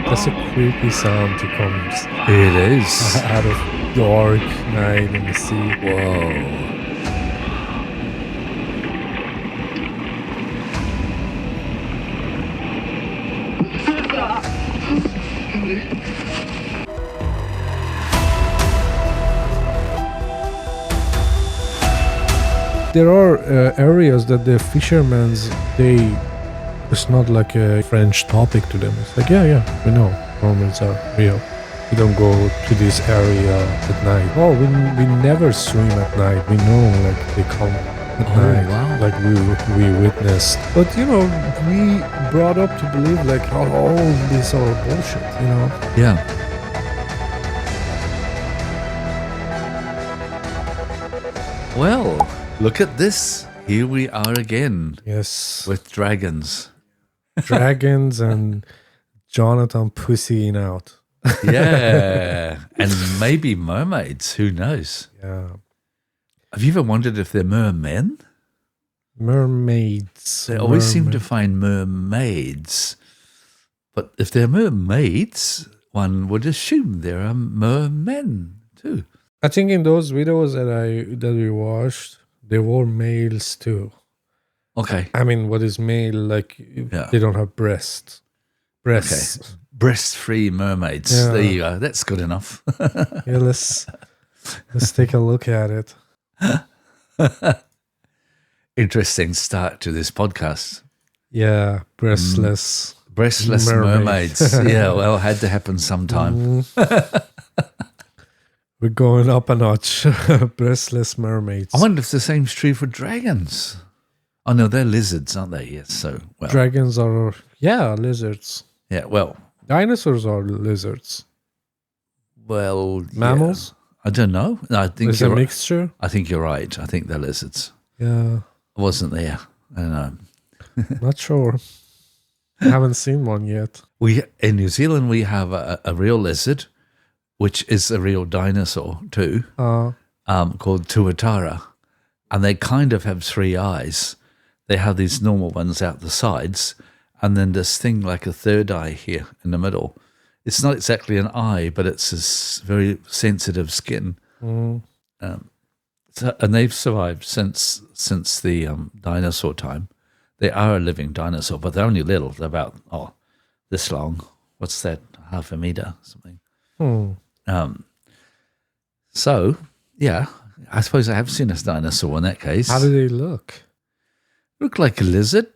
That's a creepy sound to come It is. out of dark night in the sea. Whoa. There are areas that the fishermen's, it's not like a French topic to them. It's like, yeah, we know mermaids are real. We don't go to this area at night. Oh, we never swim at night. We know, like, they come at night. Wow. Like we witnessed. But, we brought up to believe, like, all these are bullshit, Yeah. Well, look at this. Here we are again Yes. with dragons. Dragons and Jonathan pussying out. Yeah. And maybe mermaids. Who knows? Yeah. Have you ever wondered if they're mermen? Mermaids. They always seem to find mermaids. But if they're mermaids, one would assume they're mermen too. I think in those videos that we watched, they were males too. Okay. I mean, what is male? Like, they don't have breasts. Breasts. Okay. Breast-free mermaids. Yeah. There you go. That's good enough. Yeah, let's take a look at it. Interesting start to this podcast. Yeah, breastless. Breastless mermaids. Yeah, well, had to happen sometime. We're going up a notch. Breastless mermaids. I wonder if the same's true for dragons. Oh, no, they're lizards, aren't they? Yes, so, well. Dragons are, lizards. Yeah, well. Dinosaurs are lizards. Well, mammals? Yeah. I don't know. No, I think it's a mixture. I think you're right. I think they're lizards. Yeah. I wasn't there. I don't know. Not sure. I haven't seen one yet. In New Zealand, we have a real lizard, which is a real dinosaur too, called tuatara. And they kind of have three eyes. They have these normal ones out the sides, and then this thing like a third eye here in the middle. It's not exactly an eye, but it's this very sensitive skin. And they've survived since the dinosaur time. They are a living dinosaur, but they're only little. They're about this long. What's that? Half a meter, something. So yeah, I suppose I have seen a dinosaur in that case. How do they look? Look like a lizard,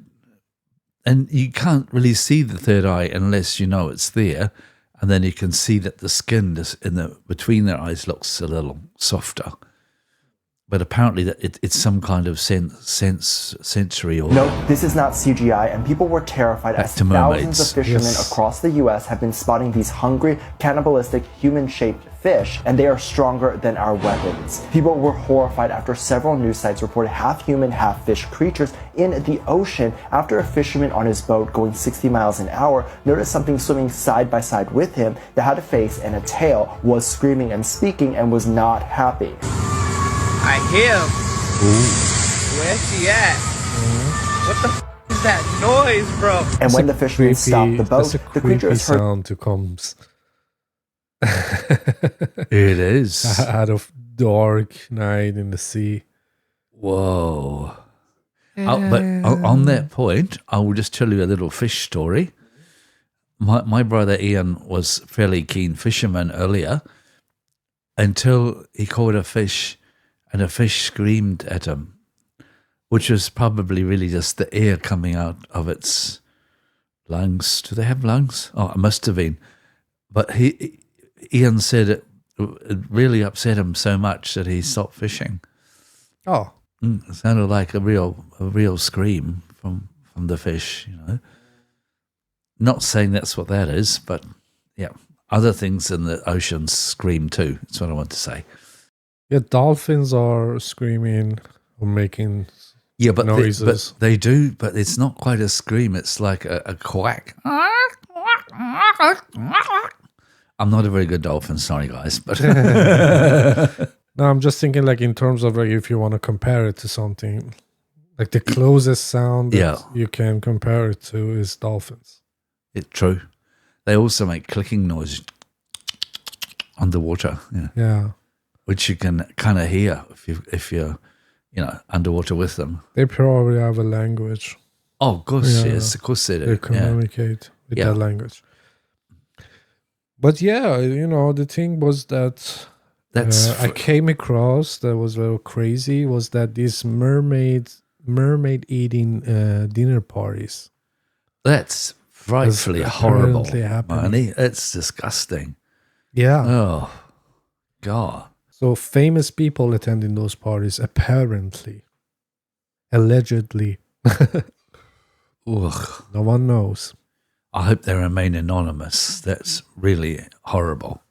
and you can't really see the third eye unless you know it's there, and then you can see that the skin between their eyes looks a little softer. But apparently it's some kind of sensory organ. No, this is not CGI, and people were terrified as thousands of fishermen across the U.S. have been spotting these hungry, cannibalistic, human-shaped fish, and they are stronger than our weapons. People were horrified after several news sites reported half-human, half-fish creatures in the ocean after a fisherman on his boat going 60 miles an hour noticed something swimming side by side with him that had a face and a tail, was screaming and speaking, and was not happy. I hear him. Where's she at? What the is that noise, bro? And when the fisherman stopped the boat, the creature is heard sound to comes. It is out of dark night in the sea. Whoa. But on that point, I will just tell you a little fish story. My brother Ian was fairly keen fisherman earlier until he caught a fish and a fish screamed at him, which was probably really just the air coming out of its lungs. Do they have lungs? Oh, it must have been. But Ian said it really upset him so much that he stopped fishing. Oh. It sounded like a real scream from the fish, Not saying that's what that is, but yeah, other things in the ocean scream too. That's what I want to say. Yeah, dolphins are screaming or making noises. They do, but it's not quite a scream. It's like a quack. I'm not a very good dolphin, sorry guys, but no, I'm just thinking like in terms of like if you want to compare it to something, Like the closest sound that Yeah. you can compare it to is dolphins. It's true. They also make clicking noise underwater. Yeah. Yeah. Which you can kind of hear if you're underwater with them. They probably have a language. Oh, of course, Yeah. yes, of course they do. They communicate with Yeah. that language. But yeah, the thing was that I came across that was very crazy was that these mermaid-eating dinner parties. That's frightfully horrible, happening. Marnie. It's disgusting. Yeah. Oh, God. So famous people attending those parties, apparently, allegedly. Ugh. No one knows. I hope they remain anonymous. That's really horrible,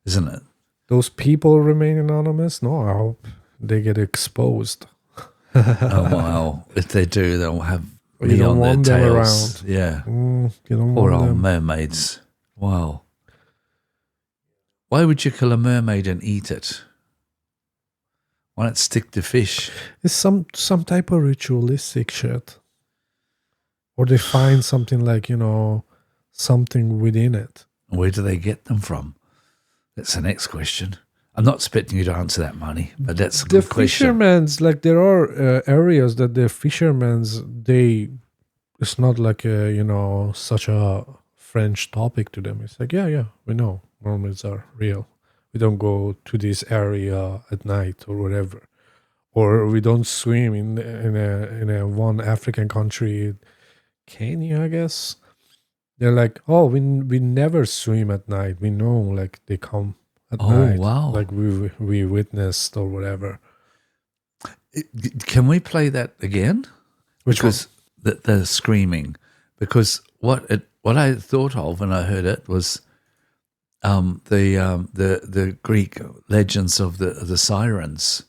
isn't it? Those people remain anonymous? No, I hope they get exposed. Oh, wow. If they do, they'll have You me don't on their want them tails. around. Yeah. You don't Poor want old them. mermaids. Wow. Why would you kill a mermaid and eat it? Why not stick to fish? It's some type of ritualistic shit. Or they find something like, something within it. Where do they get them from? That's the next question. I'm not expecting you to answer that, Marnie, but that's a The good question. fishermen's, like there are areas that the fishermen's, it's not like such a French topic to them. It's like, yeah, we know mermaids are real. We don't go to this area at night or whatever, or we don't swim in a one African country, Kenya, I guess. They're like, oh, we never swim at night. We know, like they come at night. Oh, wow. Like we witnessed or whatever. Can we play that again? Which because the screaming. Because what I thought of when I heard it was the Greek legends of the Sirens,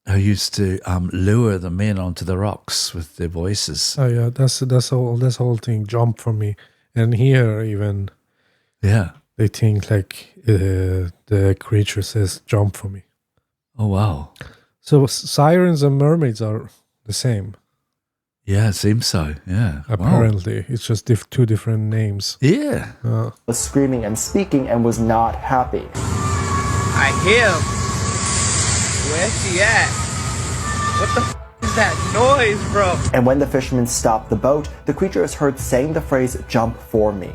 who used to lure the men onto the rocks with their voices. Oh yeah, that's whole thing jump for me. And here even, Yeah. they think like the creature says jump for me. Oh, wow. So sirens and mermaids are the same. Yeah, it seems so. Yeah. Wow. Apparently, it's just two different names. Yeah. Was screaming and speaking and was not happy. I hear him. Where's she at? What the is that noise, bro? And when the fishermen stopped the boat, the creature is heard saying the phrase, "Jump for me."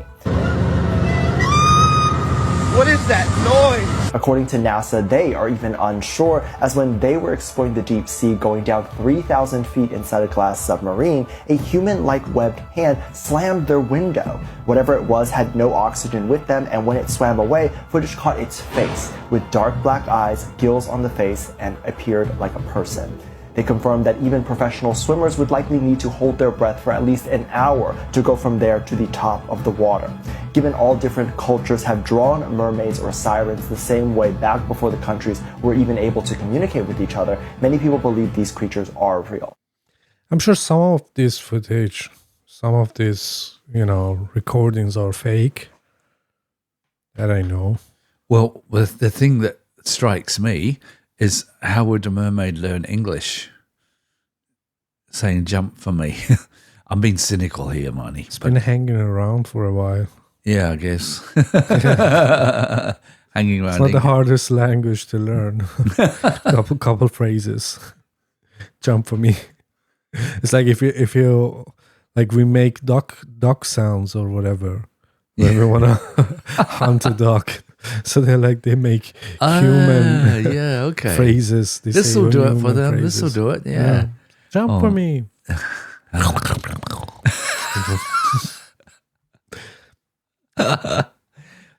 What is that noise? According to NASA, they are even unsure, as when they were exploring the deep sea going down 3,000 feet inside a glass submarine, a human-like webbed hand slammed their window. Whatever it was had no oxygen with them, and when it swam away, footage caught its face, with dark black eyes, gills on the face, and appeared like a person. They confirmed that even professional swimmers would likely need to hold their breath for at least an hour to go from there to the top of the water. Given all different cultures have drawn mermaids or sirens the same way back before the countries were even able to communicate with each other, many people believe these creatures are real. I'm sure some of this footage, some of these, recordings are fake. That I know. Well, the thing that strikes me is, how would a mermaid learn English? Saying jump for me. I'm being cynical here, Marnie. It's been hanging around for a while. Yeah, I guess. Hanging around. It's not the hardest language to learn. couple phrases. Jump for me. It's like if you like we make duck sounds or whatever. When we want to hunt a duck. So they make human phrases. This will do it for them. This will do it. Yeah. Jump for me.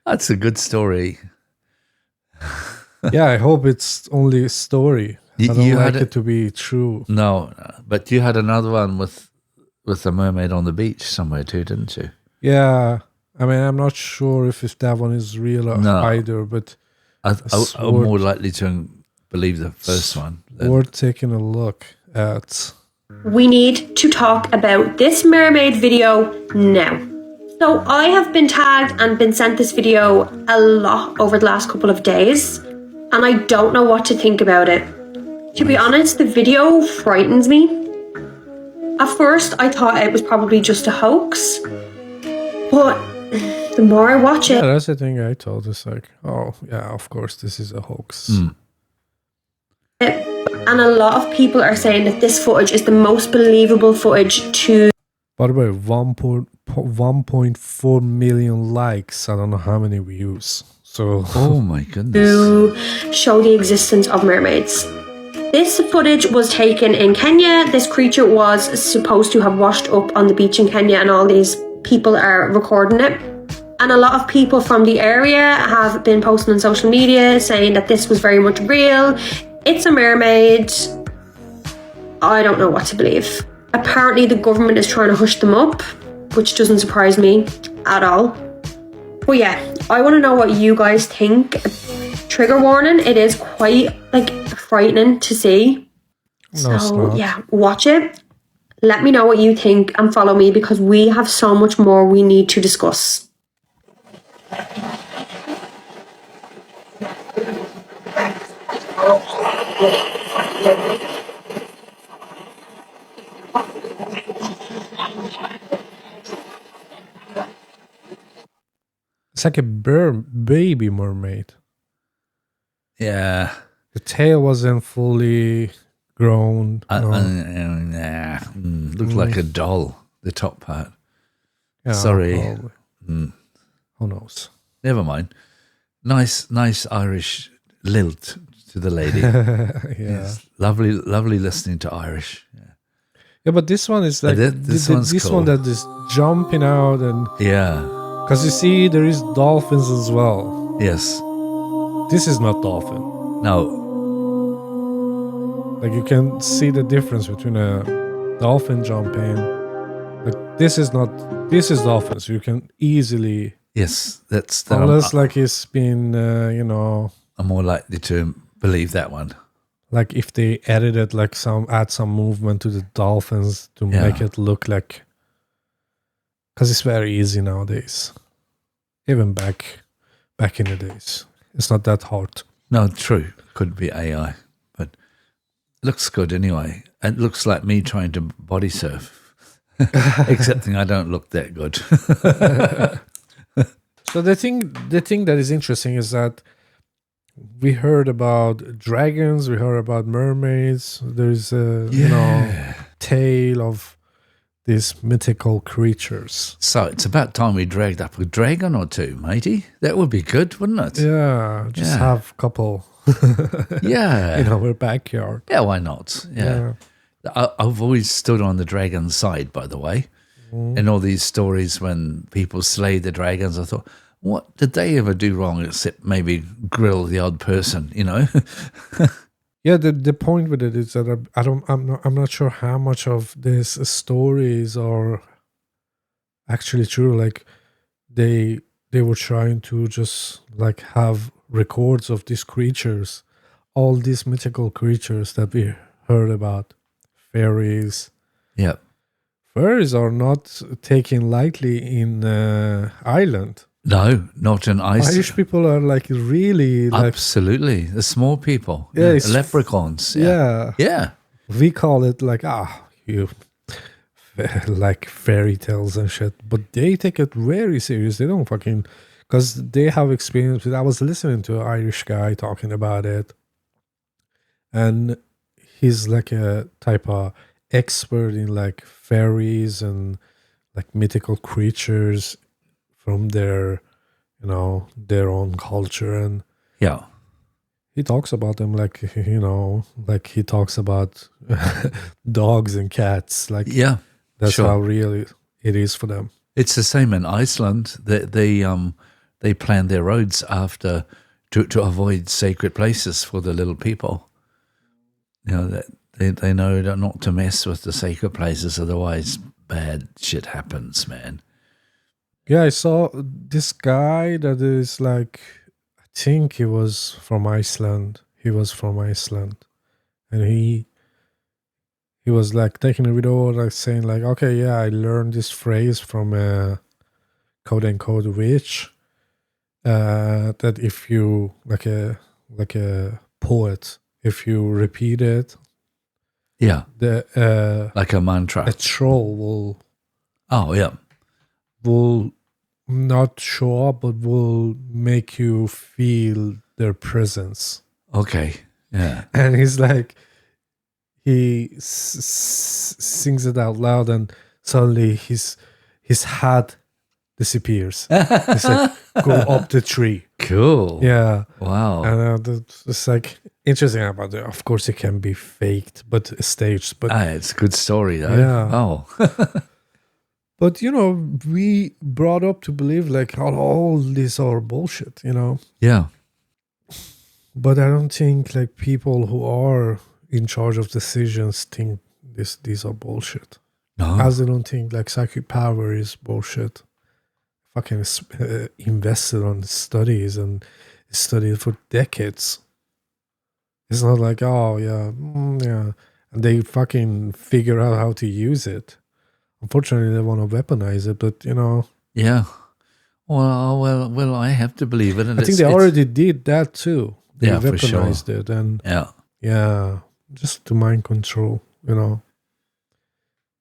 That's a good story. Yeah, I hope it's only a story. I don't like it to be true. No, but you had another one with a mermaid on the beach somewhere too, didn't you? Yeah. I mean, I'm not sure if that one is real either, but I'm more likely to believe the first one. We're taking a look at... We need to talk about this mermaid video now. So I have been tagged and been sent this video a lot over the last couple of days, and I don't know what to think about it. To be honest, the video frightens me. At first, I thought it was probably just a hoax, but the more I watch Yeah, it, that's the thing I thought. It's like, oh, yeah, of course, this is a hoax. and a lot of people are saying that this footage is the most believable footage to... By the way, 1.4 million likes. I don't know how many views. So, Oh my goodness. to show the existence of mermaids. This footage was taken in Kenya. This creature was supposed to have washed up on the beach in Kenya, and all these people are recording it. And a lot of people from the area have been posting on social media saying that this was very much real. It's a mermaid. I don't know what to believe. Apparently the government is trying to hush them up, which doesn't surprise me at all. But yeah, I want to know what you guys think. Trigger warning, it is quite frightening to see. No, it's So not. yeah, watch it. Let me know what you think and follow me, because we have so much more we need to discuss. It's like a baby mermaid. Yeah. The tail wasn't fully grown. No. Looked like a doll, the top part. Yeah, Sorry. probably. Who knows? Never mind. Nice Irish lilt to the lady. Yeah. Yes. Lovely listening to Irish. Yeah. Yeah, but this one is like this one's this cool. one that is jumping out, and Yeah. because you see there is dolphins as well. Yes. This is not dolphin. No. Like you can see the difference between a dolphin jumping. Like this is dolphin, so you can easily, Yes. That's unless like it's been I'm more likely to believe that one. like if they edited like add some movement to the dolphins to make it look like, because it's very easy nowadays. Even back in the days, it's not that hard. No, true. Could be AI, but looks good anyway. It looks like me trying to body surf, excepting I don't look that good. So the thing that is interesting is that we heard about dragons, we heard about mermaids. There's a tale of these mythical creatures. So it's about time we dragged up a dragon or two, matey. That would be good, wouldn't it? Yeah, just have a couple Yeah. in our backyard. Yeah, why not? Yeah. I've always stood on the dragon's side, by the way. In all these stories when people slay the dragons, I thought, what did they ever do wrong except maybe grill the odd person, you know? Yeah, the point with it is that I'm not sure how much of these stories are actually true. Like they were trying to just like have records of these creatures, all these mythical creatures that we heard about, fairies. Yeah. Fairies are not taken lightly in Ireland. No, not in Iceland. Irish people are like really like, Absolutely. The small people. Yeah, The it's- leprechauns. yeah. Yeah. We call it like you like fairy tales and shit, but they take it very serious. They don't fucking, because they have experience with. I was listening to an Irish guy talking about it, and he's like a type of expert in like fairies and like mythical creatures from their their own culture, and Yeah. he talks about them like like he talks about dogs and cats, like Yeah. that's sure. how real it is for them. It's the same in Iceland. They plan their roads after to avoid sacred places for the little people. You know, that they know not to mess with the sacred places, otherwise bad shit happens, man. Yeah, I saw this guy that is like, I think he was from Iceland. He was from Iceland, and he was like taking a video, like saying like, okay, yeah, I learned this phrase from a quote unquote witch. That if you like a poet, if you repeat it Yeah. The Like a mantra. a troll will not show up, but will make you feel their presence. Okay. Yeah. And he's like, he sings it out loud, and suddenly his hat disappears. It's like, go up the tree. Cool. Yeah. Wow. And it's like interesting about it. Of course, it can be faked, but staged. But it's a good story, though. Yeah. Oh. but we brought up to believe like all these are bullshit. Yeah. But I don't think like people who are in charge of decisions think these are bullshit. No. As they don't think like psychic power is bullshit. Fucking invested on studies and studied for decades. It's not like, oh yeah, yeah, and they fucking figure out how to use it. Unfortunately, they want to weaponize it, but Yeah. Well, I have to believe it. And I think they already did that too. They weaponized it, and yeah, just to mind control,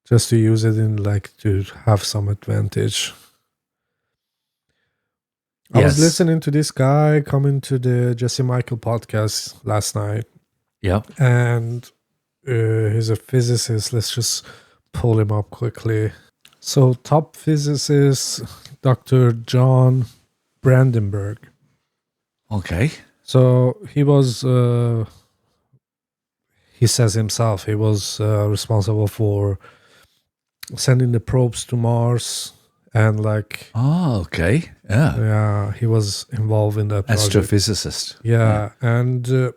just to use it in like to have some advantage. I was listening to this guy coming to the Jesse Michael podcast last night. Yep. And he's a physicist. Let's just pull him up quickly. So, top physicist, Dr. John Brandenburg. Okay. So, he was, he says himself, he was responsible for sending the probes to Mars. And like, okay, yeah, he was involved in that project. Astrophysicist. Yeah, and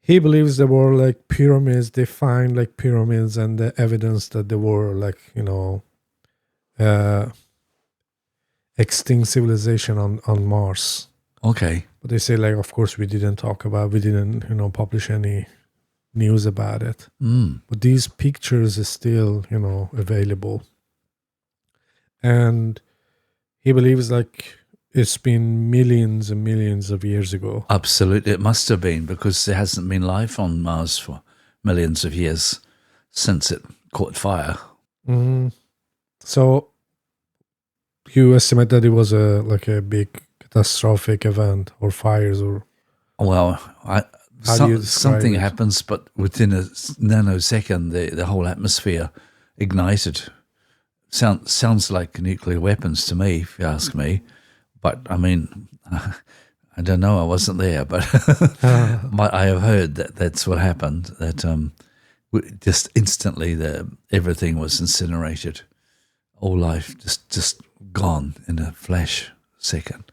he believes there were like pyramids. They find like pyramids and the evidence that there were like extinct civilization on Mars. Okay, but they say like, of course, we didn't publish any news about it. But these pictures are still available. And he believes like it's been millions and millions of years ago. Absolutely. It must have been, because there hasn't been life on Mars for millions of years since it caught fire. Mm-hmm. So you estimate that it was a big catastrophic event or fires or... Well, something it? happens, but within a nanosecond, the whole atmosphere ignited. Sounds like nuclear weapons to me, if you ask me. But I mean, I don't know. I wasn't there, but I have heard that that's what happened. That just instantly, everything was incinerated. All life just gone in a flash second.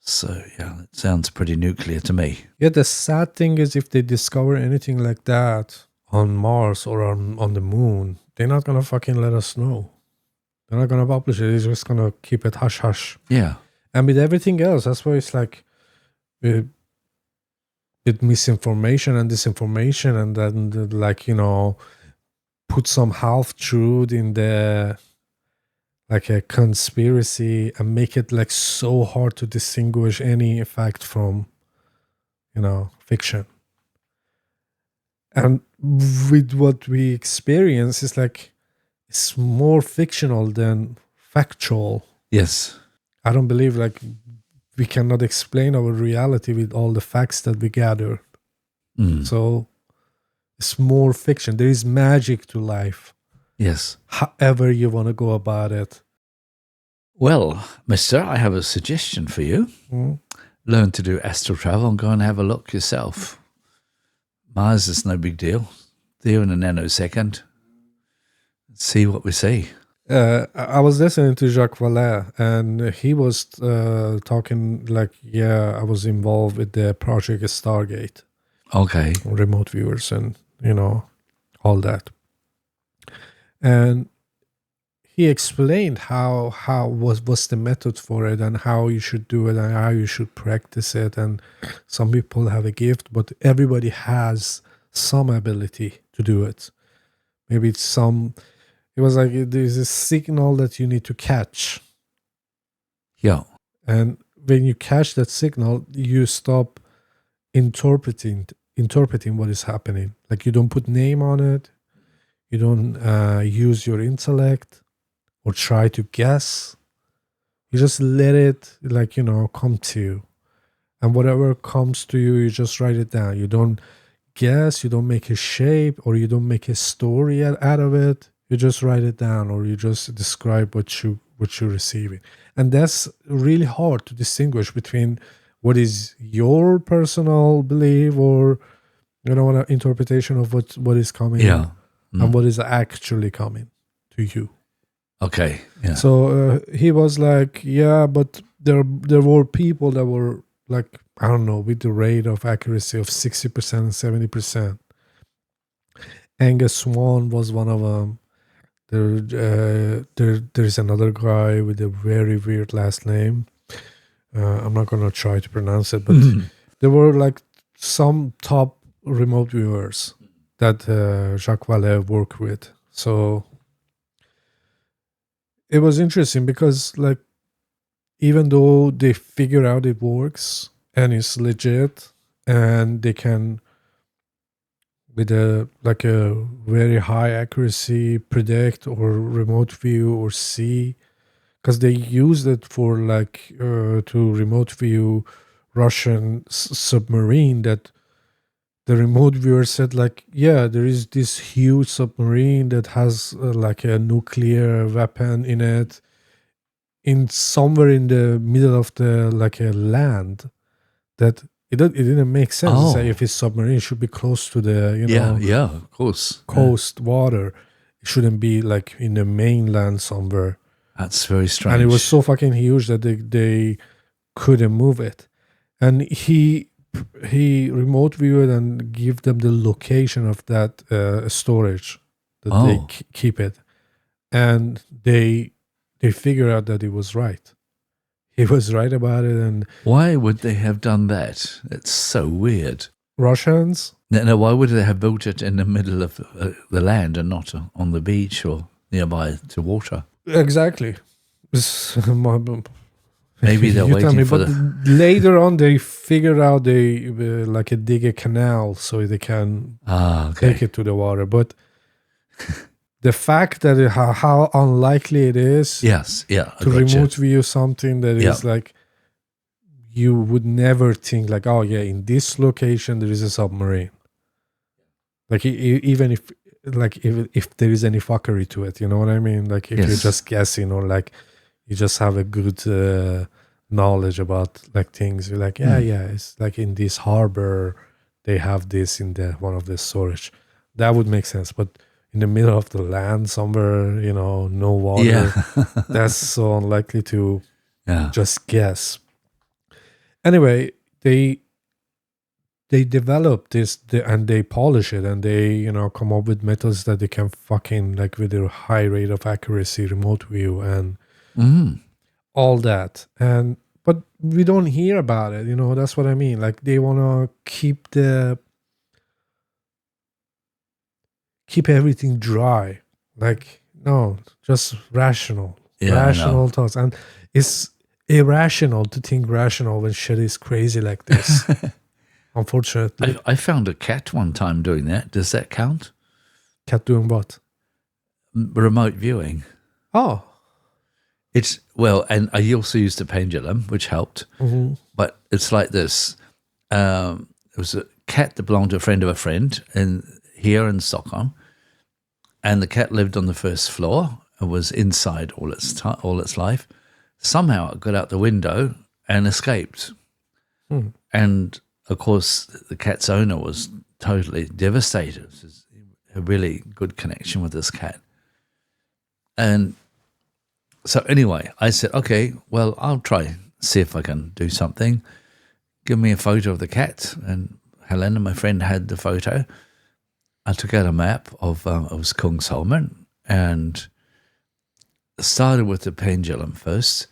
So yeah, it sounds pretty nuclear to me. Yeah, the sad thing is, if they discover anything like that on Mars or on the moon, they're not gonna fucking let us know. They're not going to publish it. They're just going to keep it hush-hush. Yeah. And with everything else, that's why it's like with misinformation and disinformation, and then like, put some half-truth in the, like a conspiracy, and make it like so hard to distinguish any fact from, fiction. And with what we experience, it's like, it's more fictional than factual. Yes. I don't believe like we cannot explain our reality with all the facts that we gather. So it's more fiction. There is magic to life. Yes. However you want to go about it. Well, mister, I have a suggestion for you. Learn to do astral travel and go and have a look yourself. Mars is no big deal. There in a nanosecond. See what we see. I was listening to Jacques Vallée, and he was talking like, I was involved with the project Stargate. Okay. Remote viewers and, all that. And he explained how was the method for it, and how you should do it, and how you should practice it. And some people have a gift, but everybody has some ability to do it. Maybe it's some... It was like there's a signal that you need to catch. Yeah. And when you catch that signal, you stop interpreting interpreting what is happening. Like you don't put name on it. You don't use your intellect or try to guess. You just let it, like, come to you. And whatever comes to you, you just write it down. You don't guess, you don't make a shape, or you don't make a story out of it. You just write it down, or you just describe what you're receiving. And that's really hard to distinguish between what is your personal belief or interpretation of what is coming and what is actually coming to you. Okay. Yeah. So he was like, yeah, but there were people that were like, I don't know, with the rate of accuracy of 60% and 70%. Angus Swan was one of them. There's another guy with a very weird last name. I'm not going to try to pronounce it, but there were like some top remote viewers that Jacques Vallée worked with. So it was interesting because, like, even though they figure out it works and it's legit, and they can, with a very high accuracy, predict or remote view or see, because they used it for to remote view Russian submarine that the remote viewer said, like, yeah, there is this huge submarine that has like a nuclear weapon in it, in somewhere in the middle of the a land, that it didn't make sense to say if it's submarine, it should be close to the of course, coast water. It shouldn't be like in the mainland somewhere. That's very strange. And it was so fucking huge that they couldn't move it. And he remote viewed and give them the location of that storage that they keep it, and they figure out that it was right. He was right about it. And why would they have done that? It's so weird. Russians? No, why would they have built it in the middle of the land and not on the beach or nearby to water? Exactly. Maybe they're waiting for later on they figured out they dig a canal so they can take it to the water. But the fact that how unlikely it is to remote view something that is like, you would never think like, oh yeah, in this location there is a submarine. Like even if there is any fuckery to it, you know what I mean? Like if you're just guessing, or like you just have a good knowledge about like things, you're like, yeah, it's like in this harbor they have this in one of the storage. That would make sense. But in the middle of the land somewhere, no water, that's so unlikely to just guess. Anyway, they develop this and they polish it, and they come up with methods that they can fucking, like, with their high rate of accuracy, remote view and all that. But we don't hear about it, that's what I mean. Like, they want to keep everything dry. Like, no, just rational thoughts. And it's irrational to think rational when shit is crazy like this. Unfortunately. I found a cat one time doing that. Does that count? Cat doing what? Remote viewing. Oh. And I also used a pendulum, which helped. Mm-hmm. But it's like this. It was a cat that belonged to a friend of a friend here in Stockholm. And the cat lived on the first floor and was inside all its life. Somehow it got out the window and escaped. And of course, the cat's owner was totally devastated. It was a really good connection with this cat. And so anyway, I said, okay, well, I'll try, see if I can do something. Give me a photo of the cat. And Helena, my friend, had the photo. I took out a map of Kungsholmen and started with the pendulum first.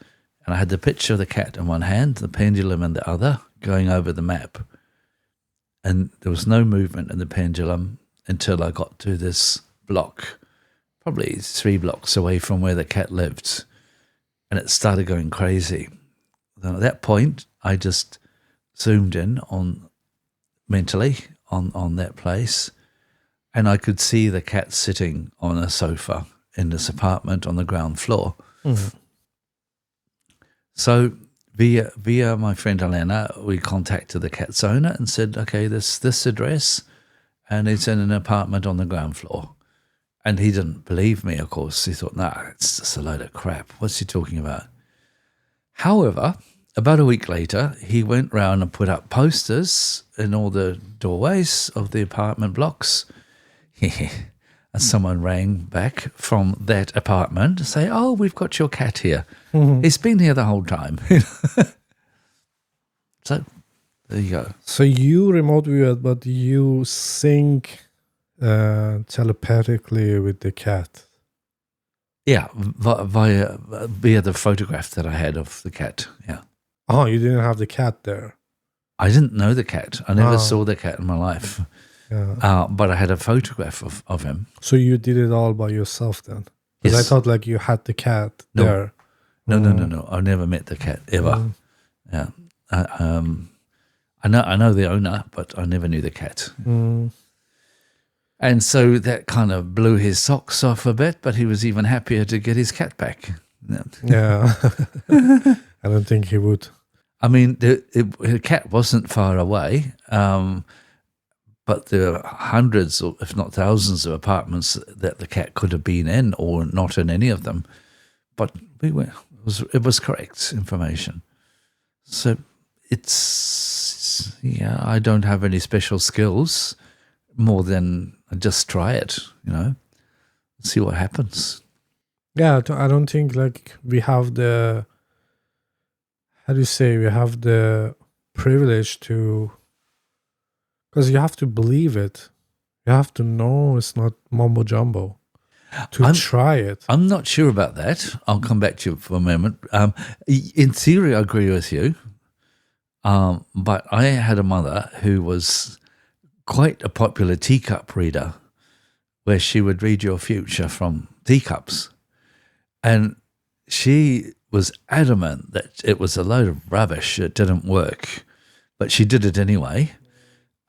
And I had the picture of the cat in one hand, the pendulum in the other, going over the map. And there was no movement in the pendulum until I got to this block, probably 3 blocks away from where the cat lived. And it started going crazy. Then at that point, I just zoomed in mentally on that place, and I could see the cat sitting on a sofa in this apartment on the ground floor. So via my friend Elena, we contacted the cat's owner and said, okay, this address, and it's in an apartment on the ground floor. And he didn't believe me, of course. He thought, nah, it's just a load of crap. What's he talking about? However, about a week later, he went round and put up posters in all the doorways of the apartment blocks. And someone rang back from that apartment to say, oh, we've got your cat here. He's been here the whole time. So there you go. So you remote view it, but you sync telepathically with the cat. Yeah, via the photograph that I had of the cat, yeah. Oh, you didn't have the cat there? I didn't know the cat. I never saw the cat in my life. Yeah. But I had a photograph of him. So you did it all by yourself then? Because Yes. I thought like you had the cat there. No. I never met the cat ever. Yeah. I know the owner, but I never knew the cat. And so that kind of blew his socks off a bit, but he was even happier to get his cat back. Yeah. I don't think he would. I mean, the cat wasn't far away, but there are hundreds, or if not thousands, of apartments that the cat could have been in, or not in any of them. But it was correct information. So I don't have any special skills more than just try it, see what happens. Yeah, I don't think like we have the, we have the privilege to, because you have to believe it. You have to know it's not mumbo jumbo to try it. I'm not sure about that. I'll come back to you for a moment. In theory, I agree with you. But I had a mother who was quite a popular teacup reader, where she would read your future from teacups. And she was adamant that it was a load of rubbish, it didn't work. But she did it anyway.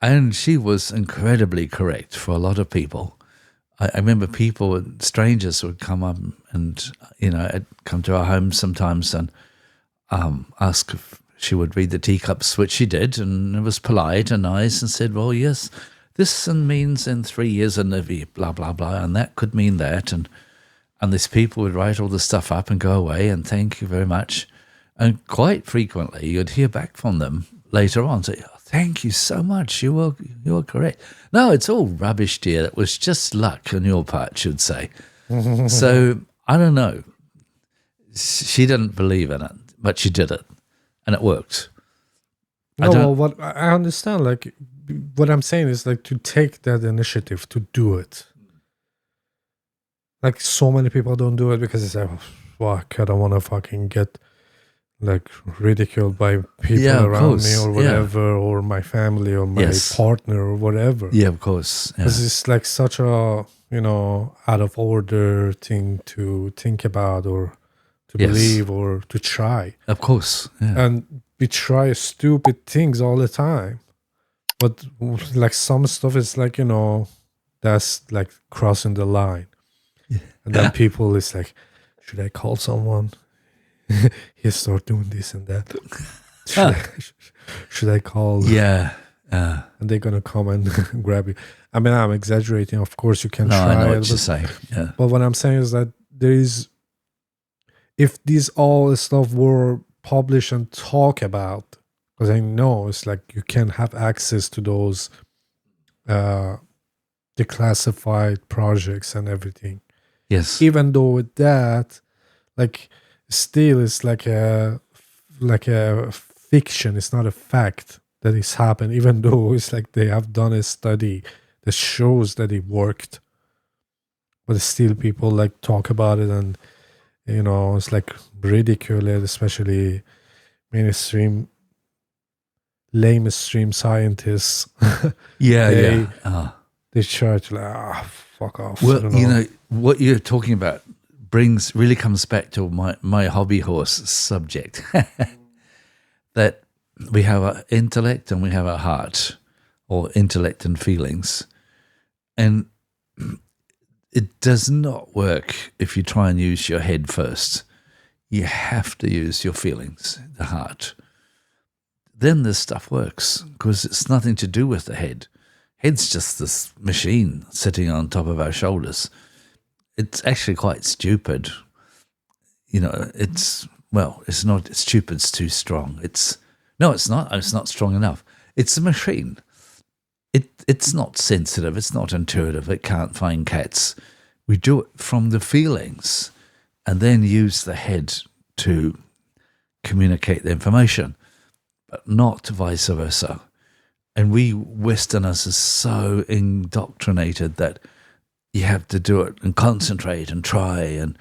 And she was incredibly correct for a lot of people. I remember strangers would come up and, come to our home sometimes and ask if she would read the teacups, which she did, and it was polite and nice, and said, well, yes, this means in 3 years and blah, blah, blah, and that could mean that. And these people would write all the stuff up and go away and thank you very much. And quite frequently you'd hear back from them later on, say, oh, thank you so much, you were correct. No, it's all rubbish, dear. It was just luck on your part, she'd say. So, I don't know. She didn't believe in it, but she did it. And it worked. What I understand, like what I'm saying is like to take that initiative to do it. Like so many people don't do it because they say, oh, fuck, I don't want to fucking get like ridiculed by people around me or whatever, or my family or my partner or whatever. Yeah, of course. Because it's like such a, out of order thing to think about or to believe or to try. Of course. Yeah. And we try stupid things all the time. But like some stuff is like, that's like crossing the line. Yeah. And then people is like, should I call someone? He start doing this and that. Should I call? Yeah. And they're going to come and grab you. I mean, I'm exaggerating. Of course, you can try I know it. what you're saying. Yeah. But what I'm saying is that there is, if these all stuff were published and talk about, because I know it's like you can have access to those declassified projects and everything. Yes. Even though with that, like still it's like a fiction. It's not a fact that it's happened. Even though it's like they have done a study that shows that it worked, but still people like talk about it and it's like ridiculous, especially mainstream scientists. They try to like, fuck off. Well, what you're talking about really comes back to my hobby horse subject. That we have our intellect and we have our heart. or intellect and feelings. And it does not work if you try and use your head first. You have to use your feelings, the heart. Then this stuff works because it's nothing to do with the head. Head's just this machine sitting on top of our shoulders. It's actually quite stupid. It's not stupid's too strong. It's not strong enough. It's a machine. It's not sensitive. It's not intuitive. It can't find cats. We do it from the feelings and then use the head to communicate the information, but not vice versa. And we Westerners are so indoctrinated that you have to do it and concentrate and try. And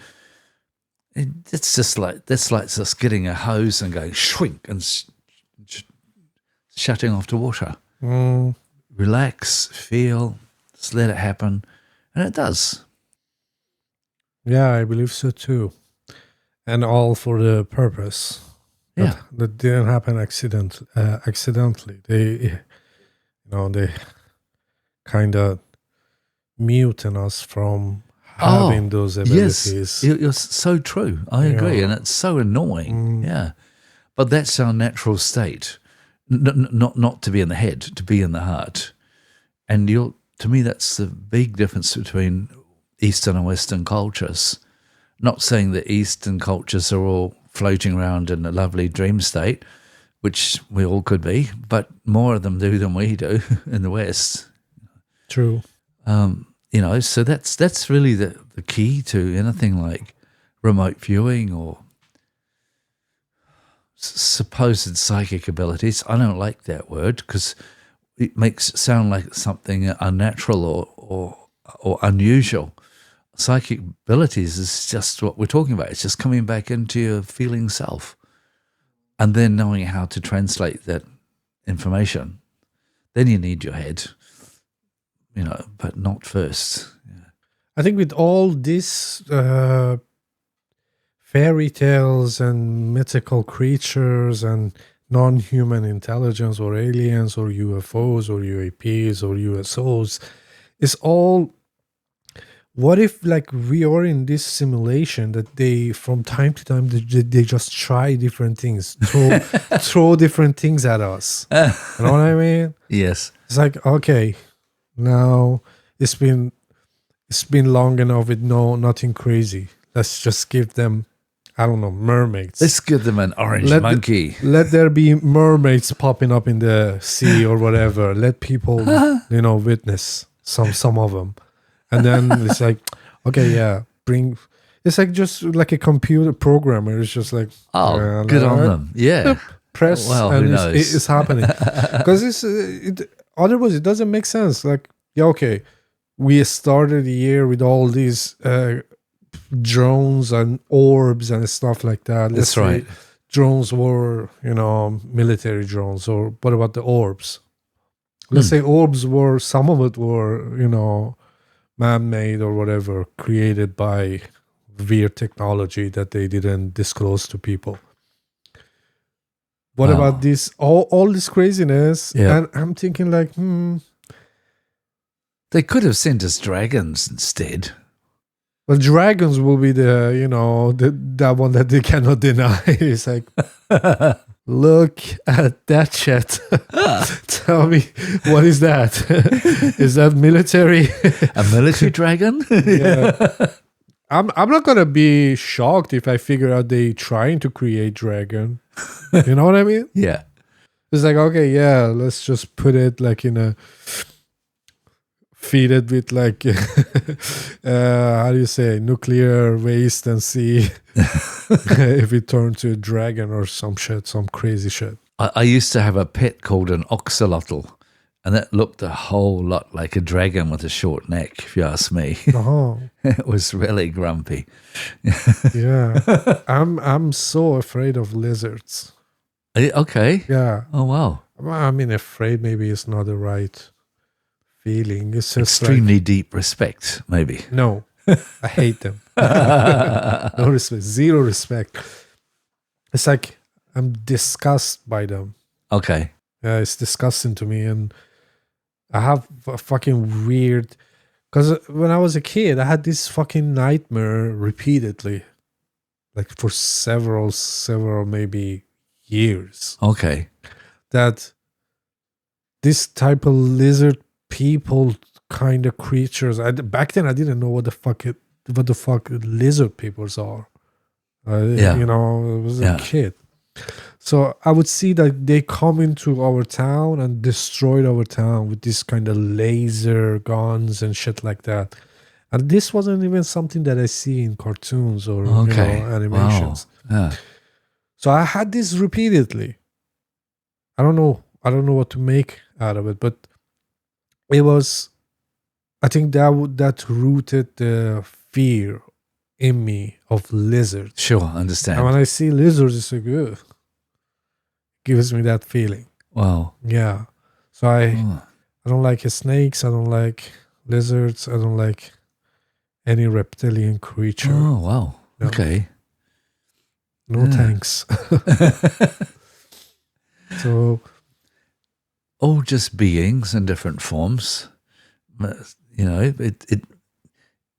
it's just like, that's like just getting a hose and going shrink and shutting off the water. Relax, feel, just let it happen. And it does. Yeah, I believe so too. And all for the purpose. Yeah. That didn't happen accidentally. They kind of mute us from having those abilities. Yes, you're so true. I agree. And it's so annoying. Yeah. But that's our natural state. Not to be in the head, to be in the heart. And to me, that's the big difference between Eastern and Western cultures. Not saying that Eastern cultures are all floating around in a lovely dream state, which we all could be, but more of them do than we do in the West. True. So that's really the key to anything like remote viewing or supposed psychic abilities. I don't like that word because it makes it sound like something unnatural or unusual. Psychic abilities is just what we're talking about. It's just coming back into your feeling self and then knowing how to translate that information. Then you need your head, but not first. Yeah. I think with all these fairy tales and mythical creatures and non-human intelligence or aliens or UFOs or UAPs or USOs, it's all... What if, like, we are in this simulation that they, from time to time, they just try different things, throw different things at us. You know what I mean? Yes. It's like, okay, now it's been long enough with nothing crazy. Let's just give them, I don't know, mermaids. Let's give them an orange monkey. Let there be mermaids popping up in the sea or whatever. Let people, witness some of them. And then it's like, okay, yeah, it's like just like a computer programmer. It's just like, good on them. Yeah. Press and it's happening. Because otherwise it doesn't make sense. Like, yeah, okay, we started the year with all these drones and orbs and stuff like that. That's right. Drones were, military drones. Or what about the orbs? Let's say orbs were, some of it were, man-made or whatever, created by weird technology that they didn't disclose to people. What about this? All this craziness? Yeah. And I'm thinking like, They could have sent us dragons instead. Well, dragons will be that one that they cannot deny. It's like, look at that shit. Tell me, what is that? Is that military? A military dragon? Yeah. I'm not gonna be shocked if I figure out they trying to create dragon. You know what I mean? Yeah. It's like, okay, yeah, let's just put it like feed it with like how do you say, nuclear waste and see if it turns to a dragon or some crazy shit. I used to have a pet called an oxalotl, and it looked a whole lot like a dragon with a short neck, if you ask me. It was really grumpy. Yeah. I'm so afraid of lizards. Okay. Yeah. Oh, wow. I mean, afraid maybe is not the right feeling. It's just extremely deep respect, maybe. No, I hate them. No respect, zero respect. It's like I'm disgusted by them. Okay. Yeah, it's disgusting to me, and I have a fucking weird... Because when I was a kid, I had this fucking nightmare repeatedly. Like for several maybe years. Okay. That this type of lizard people kind of creatures. Back then I didn't know what the fuck lizard peoples are. You know, I was a kid. So I would see that they come into our town and destroyed our town with this kind of laser guns and shit like that. And this wasn't even something that I see in cartoons or animations. Wow. Yeah. So I had this repeatedly. I don't know what to make out of it, but it was, I think that rooted the fear in me of lizards. Sure, understand. And when I see lizards, it's like, ugh. Gives me that feeling. Wow. Yeah. So I don't like snakes. I don't like lizards. I don't like any reptilian creature. Oh, wow. No. Okay. No thanks. So, all just beings in different forms. You know, it.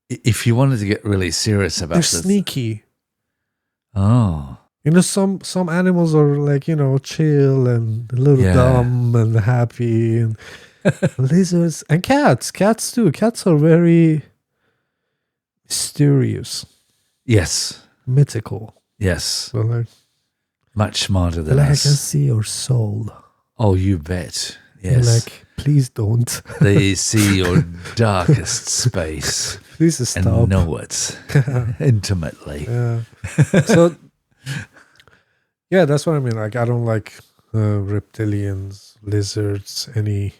If you wanted to get really serious about they're this, sneaky. Oh. You know, some animals are like, you know, chill and a little dumb and happy, and lizards and cats too. Cats are very mysterious. Yes. Mythical. Yes. So like, much smarter than like us. I can see your soul. Oh, you bet. You're Yes. like, please don't. They see your darkest space. Please stop. And know it intimately. Yeah. So, yeah, that's what I mean. Like, I don't like reptilians, lizards, any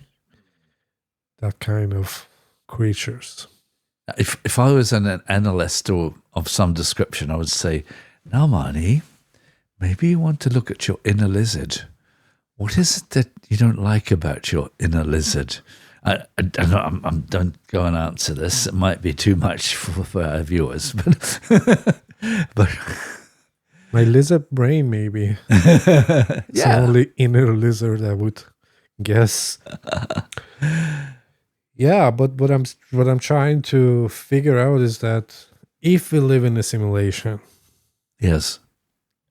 that kind of creatures. If I was an analyst or of some description, I would say, now, Marnie, maybe you want to look at your inner lizard. What is it that you don't like about your inner lizard? I don't go and answer this. It might be too much for our viewers, but my lizard brain, maybe. It's the only inner lizard I would guess. Yeah, but what I'm trying to figure out is that if we live in a simulation, yes,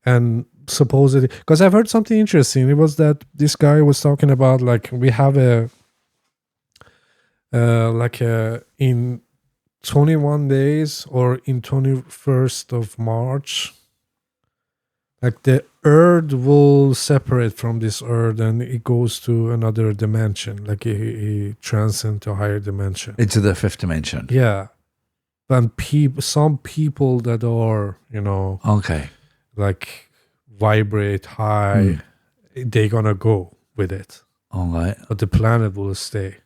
and supposedly, because I've heard something interesting. It was that this guy was talking about, like, we have in 21 days or in 21st of March, like the earth will separate from this earth and it goes to another dimension, like it transcends to a higher dimension. Into the fifth dimension. Yeah. And some people that are, you know, okay, like vibrate high, they're gonna go with it. All right. But the planet will stay.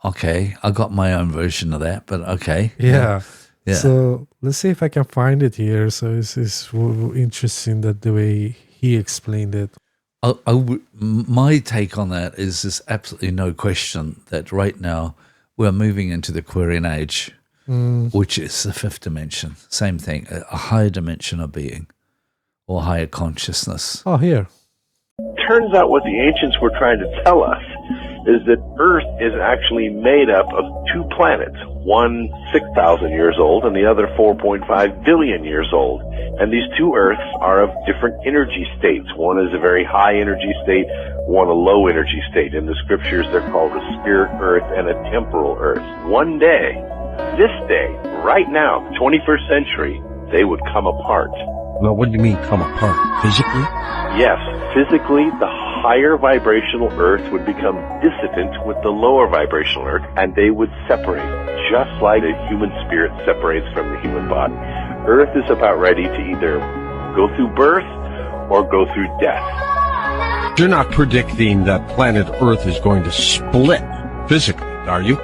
Okay. I got my own version of that, but okay. Yeah. Yeah. So let's see if I can find it here. So it's interesting that the way he explained it. My take on that is there's absolutely no question that right now we're moving into the Aquarian age, which is the fifth dimension. Same thing, a higher dimension of being or higher consciousness. Oh, here. Turns out what the ancients were trying to tell us is that Earth is actually made up of two planets, one 6,000 years old and the other 4.5 billion years old. And these two Earths are of different energy states. One is a very high energy state, one a low energy state. In the scriptures, they're called a spirit Earth and a temporal Earth. One day, this day, right now, 21st century, they would come apart. Well, what do you mean come apart? Physically? Yes, physically, the higher vibrational Earth would become dissident with the lower vibrational Earth, and they would separate, just like a human spirit separates from the human body. Earth is about ready to either go through birth or go through death. You're not predicting that planet Earth is going to split physically, are you?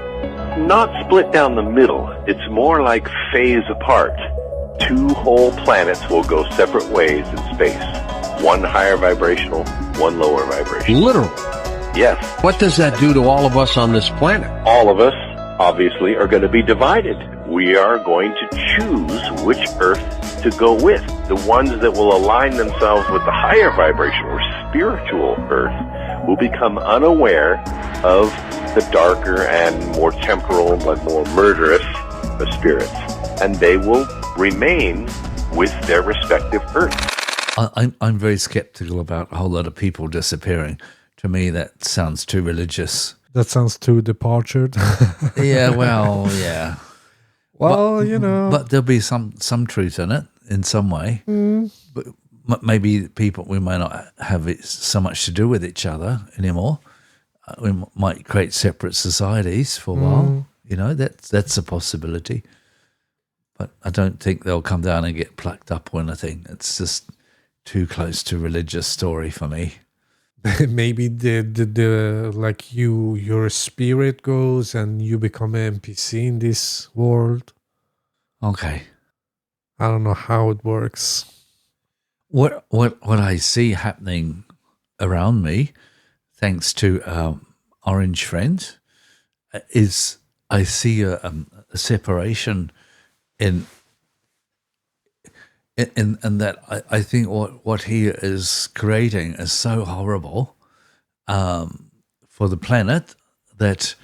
Not split down the middle. It's more like phase apart. Two whole planets will go separate ways in space. One higher vibrational, one lower vibrational. Literally? Yes. What does that do to all of us on this planet? All of us, obviously, are going to be divided. We are going to choose which Earth to go with. The ones that will align themselves with the higher vibrational or spiritual Earth will become unaware of the darker and more temporal but more murderous of spirits. And they will remain with their respective Earths. I'm very skeptical about a whole lot of people disappearing. To me, that sounds too religious. That sounds too departured. Yeah, well, yeah. Well, But there'll be some truth in it in some way. But maybe we may not have so much to do with each other anymore. We might create separate societies for a while. That's a possibility. But I don't think they'll come down and get plucked up or anything. It's just too close to religious story for me. Maybe the like your spirit goes and you become an NPC in this world. Okay. I don't know how it works. What I see happening around me, thanks to Orange Friend, is I see a separation in that I think what he is creating is so horrible for the planet that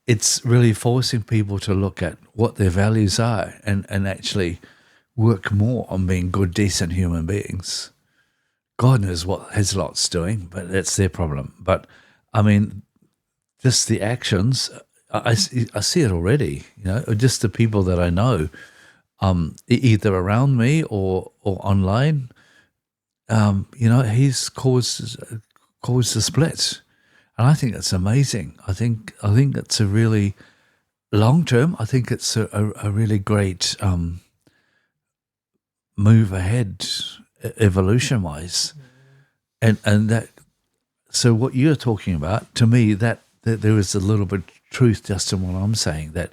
it's really forcing people to look at what their values are and actually work more on being good, decent human beings. God knows what Hazlot's doing, but that's their problem. But, I mean, just the actions, I see it already, just the people that I know, either around me or online, he's caused a split. And I think it's amazing. I think it's a really long term. I think it's a really great move ahead, evolution wise, and that. So what you're talking about, to me, that there is a little bit of truth just in what I'm saying. That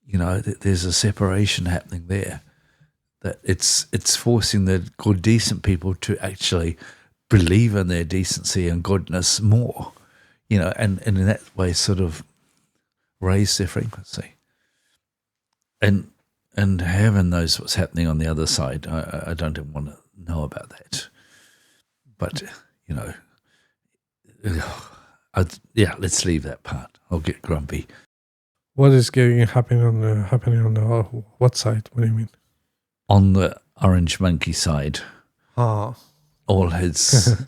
that there's a separation happening there. That it's forcing the good, decent people to actually believe in their decency and goodness more. And in that way sort of raise their frequency. And heaven knows what's happening on the other side. I don't even want to know about that. But, let's leave that part. I'll get grumpy. What is happening on the what side? What do you mean? On the Orange Monkey side. All his...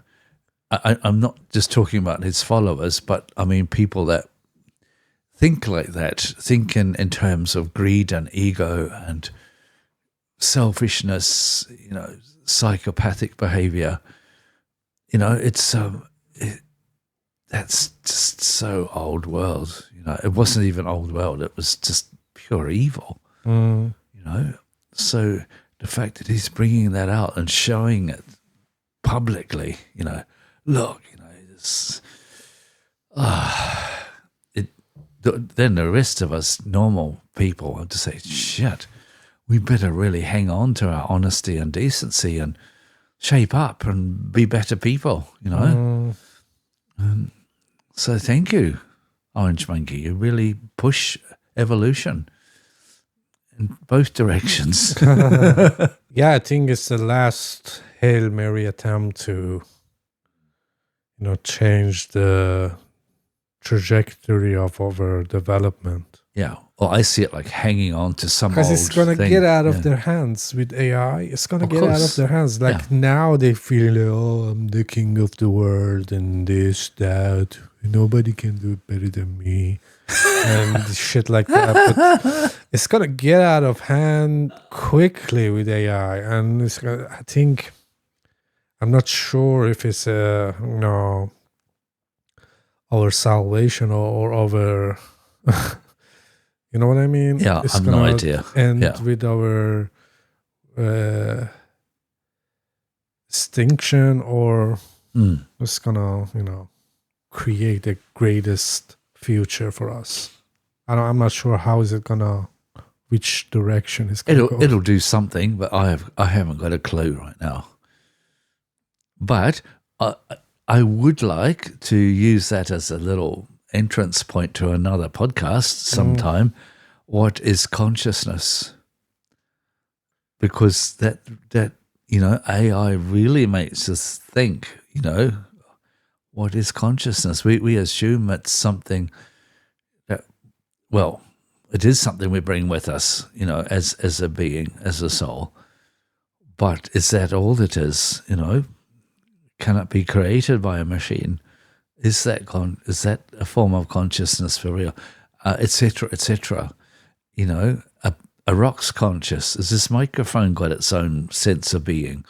I'm not just talking about his followers, but I mean people that think like that, think in terms of greed and ego and selfishness, psychopathic behavior. It's that's just so old world. It wasn't even old world. It was just pure evil. So the fact that he's bringing that out and showing it publicly, look, this. Then the rest of us normal people have to say, shit, we better really hang on to our honesty and decency and shape up and be better people, So thank you, Orange Monkey. You really push evolution in both directions. Yeah, I think it's the last Hail Mary attempt to, change the trajectory of our development. Yeah. Well, I see it like hanging on to some old because it's going to thing. get out of their hands with AI. It's going to get out of their hands. Like now they feel like, I'm the king of the world and this, that. Nobody can do it better than me. And shit like that. But it's going to get out of hand quickly with AI. And I think, I'm not sure if it's our salvation or our... You know what I mean? Yeah, it's I have no idea. And with our extinction, or it's gonna, create the greatest future for us. I'm not sure how is it gonna, which direction it's gonna go. It'll do something, but I haven't got a clue right now. But I would like to use that as a little entrance point to another podcast sometime. What is consciousness? Because that AI really makes us think, what is consciousness? We assume it's something well, it is something we bring with us, as a being, as a soul. But is that all it is? Can it be created by a machine? Is that a form of consciousness for real? Etc. etc. A rock's conscious. Has this microphone got its own sense of being?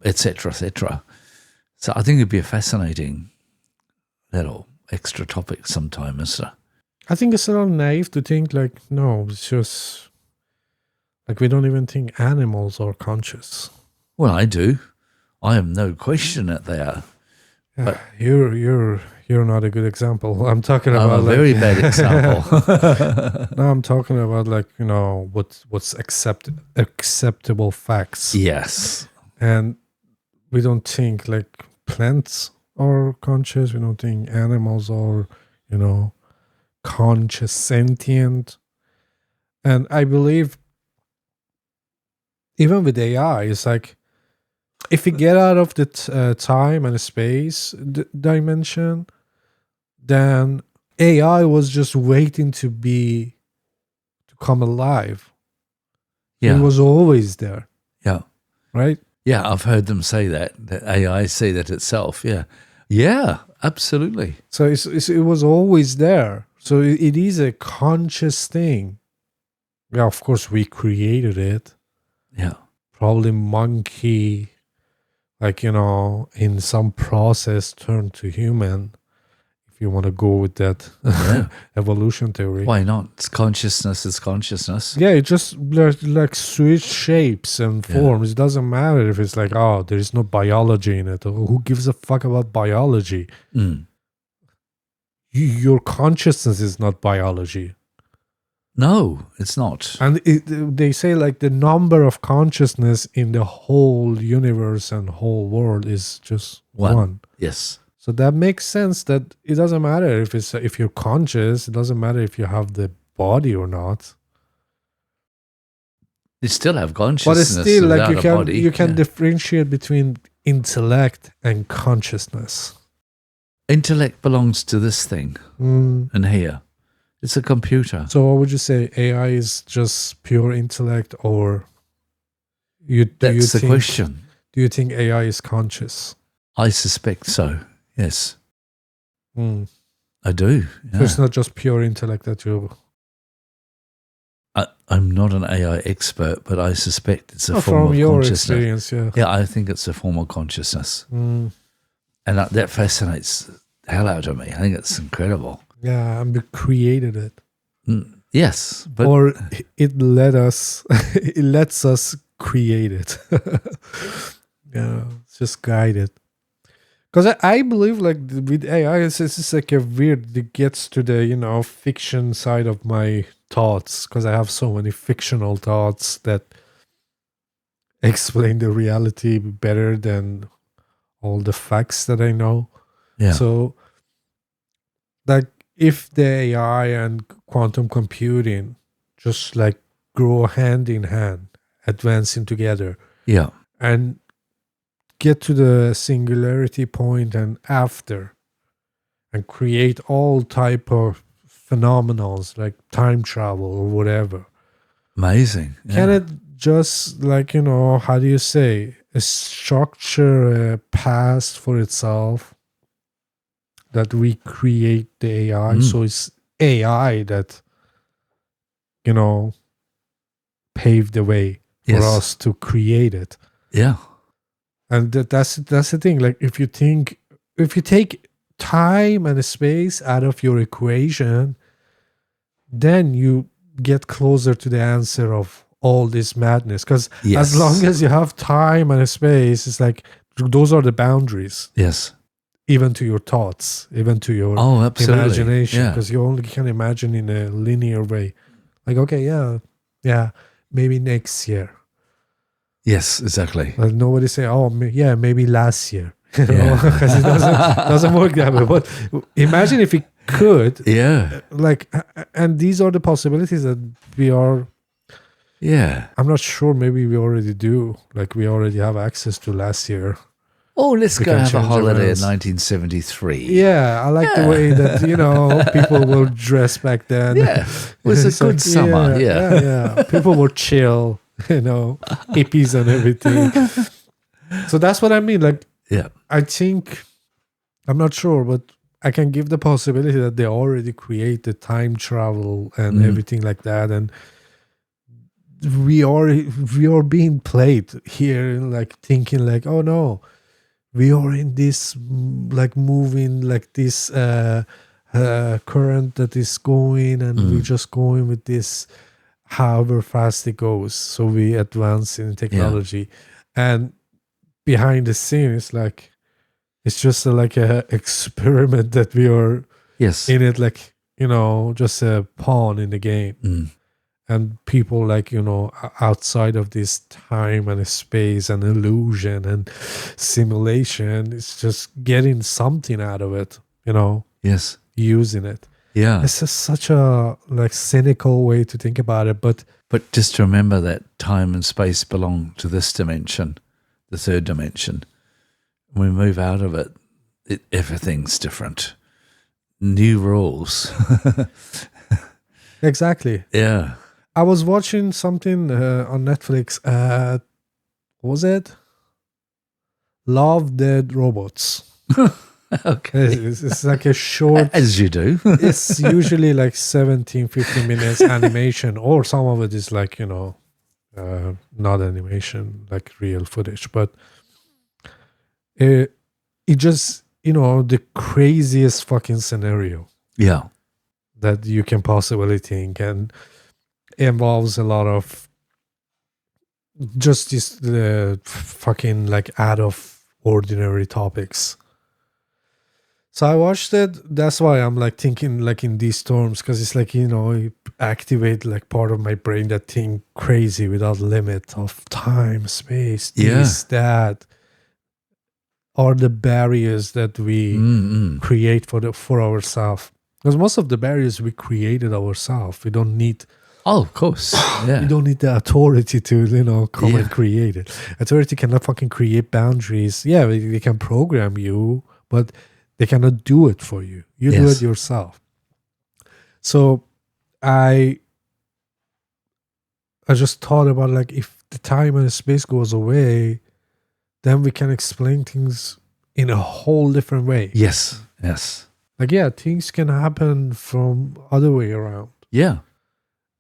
Etc. etc. So I think it'd be a fascinating little extra topic sometime, isn't it? I think it's a little naive to think like, no, it's just like we don't even think animals are conscious. Well, I do. I have no question that they are. But you're not a good example. I'm talking about a very bad example. No, I'm talking about what's acceptable facts. Yes. And we don't think like plants are conscious. We don't think animals are, conscious, sentient. And I believe even with AI, it's like, if we get out of the time and space dimension, then AI was just waiting to come alive. Yeah. It was always there. Yeah. Right? Yeah, I've heard them say that AI say that itself. Yeah. Yeah, absolutely. So it was always there. So it is a conscious thing. Yeah, of course, we created it. Yeah. Probably monkey, in some process turned to human, if you want to go with that evolution theory. Why not? It's consciousness is consciousness. Yeah, it just like switch shapes and forms. It doesn't matter if it's like, there is no biology in it. Or who gives a fuck about biology? Mm. Your consciousness is not biology. No, it's not. And they say like the number of consciousness in the whole universe and whole world is just one. Yes. So that makes sense that it doesn't matter if you're conscious. It doesn't matter if you have the body or not. You still have consciousness, but it's still like you can differentiate between intellect and consciousness. Intellect belongs to this thing and here. It's a computer. So what would you say? AI is just pure intellect, or That's the question. Do you think AI is conscious? I suspect so, yes. I do. Yeah. So it's not just pure intellect that you... I'm not an AI expert, but I suspect it's a form of your consciousness. Experience, yeah. Yeah, I think it's a form of consciousness. And that fascinates the hell out of me. I think it's incredible. Yeah, and we created it. Yes, but or it lets us create it. Yeah, it's just guided. Because I believe like with AI, it's just like it gets to the fiction side of my thoughts, because I have so many fictional thoughts that explain the reality better than all the facts that I know. Yeah. So like, if the AI and quantum computing just like grow hand in hand, advancing together, and get to the singularity point and after, and create all type of phenomenals like time travel or whatever. Amazing. Yeah. Can it just like, how do you say, structure a past for itself? That we create the AI, so it's AI that, paved the way for us to create it. Yeah, and that's the thing. Like, if you take time and space out of your equation, then you get closer to the answer of all this madness. Because as long as you have time and space, it's like those are the boundaries. Yes. Even to your thoughts, even to your imagination, because you only can imagine in a linear way. Like, okay, yeah, maybe next year. Yes, exactly. Like nobody say, maybe last year, because it doesn't work that way. But imagine if it could, like, and these are the possibilities that we are. Yeah, I'm not sure. Maybe we already do. Like, we already have access to last year. Oh, let's We go can have a change holiday in events. 1973. Yeah, I like the way that, people were dressed back then. Yeah, it was a It's good summer. yeah. People were chill, hippies and everything. So that's what I mean. Like, Yeah. I think, I'm not sure, but I can give the possibility that they already created time travel and everything like that. And we are being played here, like thinking like, oh no, we are in this like moving like this current that is going, and we're just going with this however fast it goes. So we advance in technology, and behind the scenes, like it's just like a experiment that we are in it, like just a pawn in the game. And people like, outside of this time and space and illusion and simulation, it's just getting something out of it, Yes. using it. Yeah. It's just such a like cynical way to think about it. But just remember that time and space belong to this dimension, the third dimension. When we move out of it, everything's different. New rules. exactly. Yeah. I was watching something on Netflix. What was it? Love, Dead Robots. Okay. It's like a short. As you do. It's usually like 17, 15 minutes animation, or some of it is like, not animation, like real footage. But it just, the craziest fucking scenario. Yeah. That you can possibly think, and involves a lot of just this fucking like out of ordinary topics. So I watched it. That's why I'm like thinking like in these terms, because it's like, it activate like part of my brain that think crazy without limit of time, space, this, that are the barriers that we create for ourselves. Because most of the barriers we created ourselves. We don't need. Oh, of course. Yeah. You don't need the authority to, come and create it. Authority cannot fucking create boundaries. Yeah, they can program you, but they cannot do it for you. You do it yourself. So I just thought about like, if the time and space goes away, then we can explain things in a whole different way. Yes. Like, things can happen from other way around. Yeah.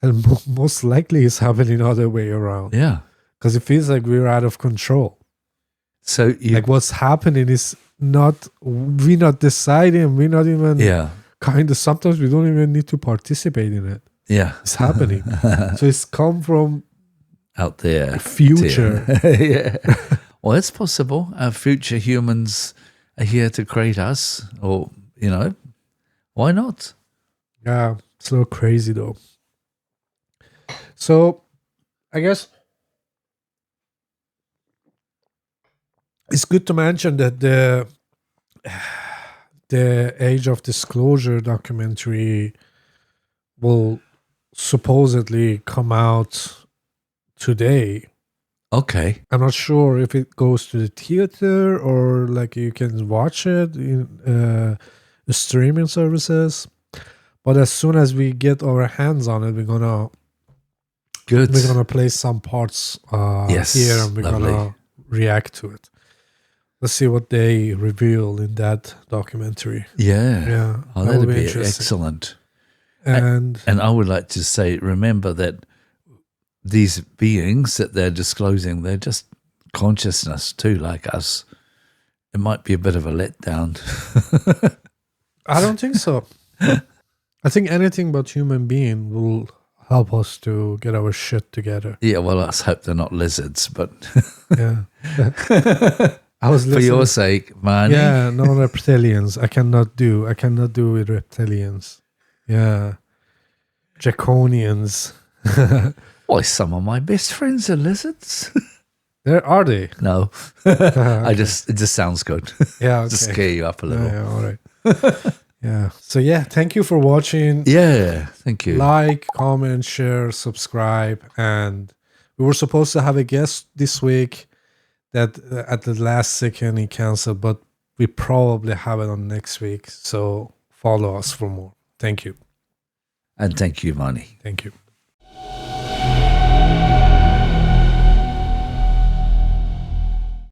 And most likely it's happening other way around. Yeah. Because it feels like we're out of control. So like what's happening is we're not deciding, we're not even sometimes we don't even need to participate in it. Yeah. It's happening. So it's come from out there. Future. Yeah. Well, it's possible. Future humans are here to create us, or, why not? Yeah. It's a little crazy though. So, I guess it's good to mention that the Age of Disclosure documentary will supposedly come out today. Okay. I'm not sure if it goes to the theater or like you can watch it in the streaming services. But as soon as we get our hands on it, we're gonna play some parts here, and we're gonna react to it. Let's see what they reveal in that documentary. Yeah. Oh, that'd be excellent. And I would like to say, remember that these beings that they're disclosing, they're just consciousness too, like us. It might be a bit of a letdown. I don't think so. I think anything but human being will help us to get our shit together. Yeah, well, let's hope they're not lizards, but yeah. I was listening. For your sake, man. Yeah, no reptilians. I cannot do with reptilians. Yeah. Draconians. Why, some of my best friends are lizards. There are they? No. It just sounds good. Yeah, okay. Just scare you up a little. Yeah, all right. Yeah. So thank you for watching. Yeah, thank you. Like, comment, share, subscribe, and we were supposed to have a guest this week. that at the last second he canceled, but we probably have it on next week. So follow us for more. Thank you. And thank you, Mani. Thank you.